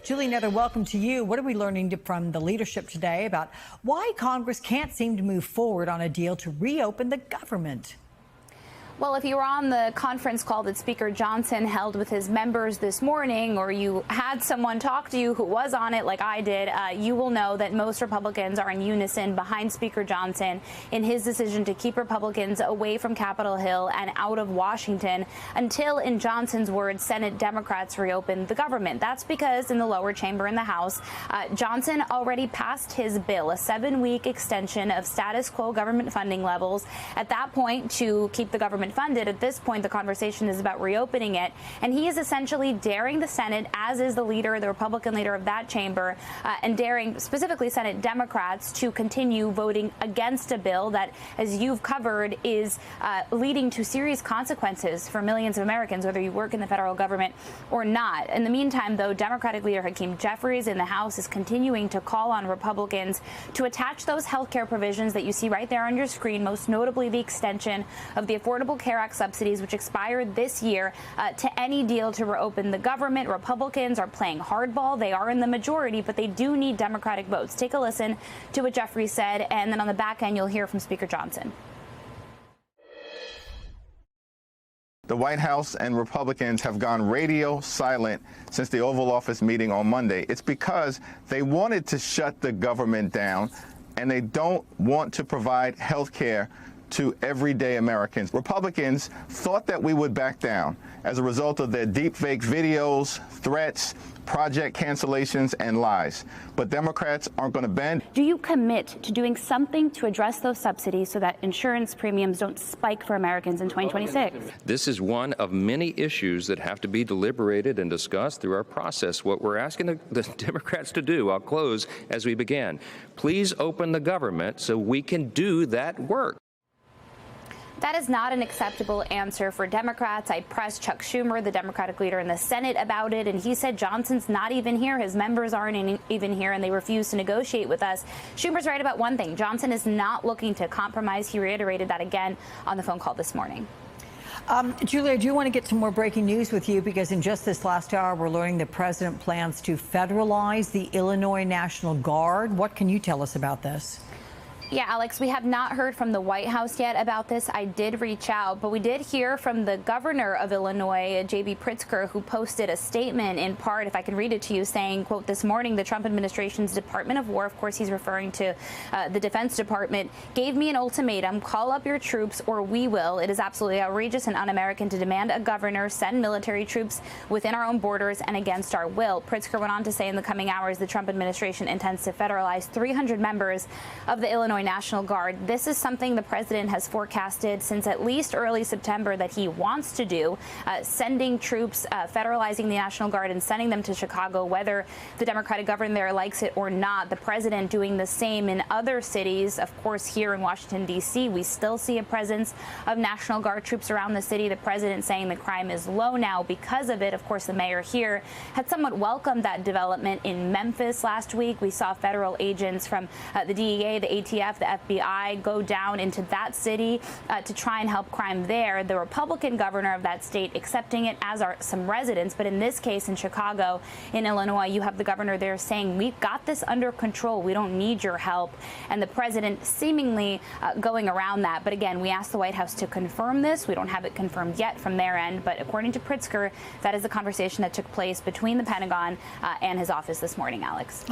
Julie Nether, welcome to you. What are we learning from the leadership today about why Congress can't seem to move forward on a deal to reopen the government? Well, if you were on the conference call that Speaker Johnson held with his members this morning, or you had someone talk to you who was on it like I did, you will know that most Republicans are in unison behind Speaker Johnson in his decision to keep Republicans away from Capitol Hill and out of Washington until, in Johnson's words, Senate Democrats reopen the government. That's because in the lower chamber in the House, Johnson already passed his bill, a 7-week extension of status quo government funding levels. At that point, to keep the government funded. At this point, the conversation is about reopening it, and he is essentially daring the Senate, as is the Republican leader of that chamber, and daring specifically Senate Democrats to continue voting against a bill that, as you've covered, is leading to serious consequences for millions of Americans, whether you work in the federal government or not. In the meantime, though, Democratic leader Hakeem Jeffries in the House is continuing to call on Republicans to attach those health care provisions that you see right there on your screen, most notably the extension of the Affordable Care Act subsidies, which expired this year, to any deal to reopen the government. Republicans are playing hardball. They are in the majority, but they do need Democratic votes. Take a listen to what Jeffries said, and then on the back end, you'll hear from Speaker Johnson. The White House and Republicans have gone radio silent since the Oval Office meeting on Monday. It's because they wanted to shut the government down, and they don't want to provide health care to everyday Americans. Republicans thought that we would back down as a result of their deepfake videos, threats, project cancellations, and lies. But Democrats aren't going to bend. Do you commit to doing something to address those subsidies so that insurance premiums don't spike for Americans in 2026? This is one of many issues that have to be deliberated and discussed through our process. What we're asking the Democrats to do, I'll close as we begin, please open the government so we can do that work. That is not an acceptable answer for Democrats. I pressed Chuck Schumer, the Democratic leader in the Senate, about it, and he said Johnson's not even here. His members aren't even here, and they refuse to negotiate with us. Schumer's right about one thing. Johnson is not looking to compromise. He reiterated that again on the phone call this morning. Julie, I do want to get some more breaking news with you, because in just this last hour, we're learning the president plans to federalize the Illinois National Guard. What can you tell us about this? Yeah, Alex, we have not heard from the White House yet about this. I did reach out, but we did hear from the governor of Illinois, J.B. Pritzker, who posted a statement in part, if I can read it to you, saying, quote, this morning, the Trump administration's Department of War, of course, he's referring to the Defense Department, gave me an ultimatum, call up your troops or we will. It is absolutely outrageous and un-American to demand a governor send military troops within our own borders and against our will. Pritzker went on to say in the coming hours, the Trump administration intends to federalize 300 members of the Illinois National Guard. This is something the president has forecasted since at least early September that he wants to do, sending troops, federalizing the National Guard and sending them to Chicago, whether the Democratic governor there likes it or not. The president doing the same in other cities. Of course, here in Washington, D.C., we still see a presence of National Guard troops around the city. The president saying the crime is low now because of it. Of course, the mayor here had somewhat welcomed that development. In Memphis last week, we saw federal agents from the DEA, the ATF, the FBI go down into that city to try and help crime there. The Republican governor of that state accepting it, as are some residents. But in this case, in Chicago, in Illinois, you have the governor there saying, we've got this under control. We don't need your help. And the president seemingly going around that. But again, we asked the White House to confirm this. We don't have it confirmed yet from their end. But according to Pritzker, that is the conversation that took place between the Pentagon and his office this morning, Alex.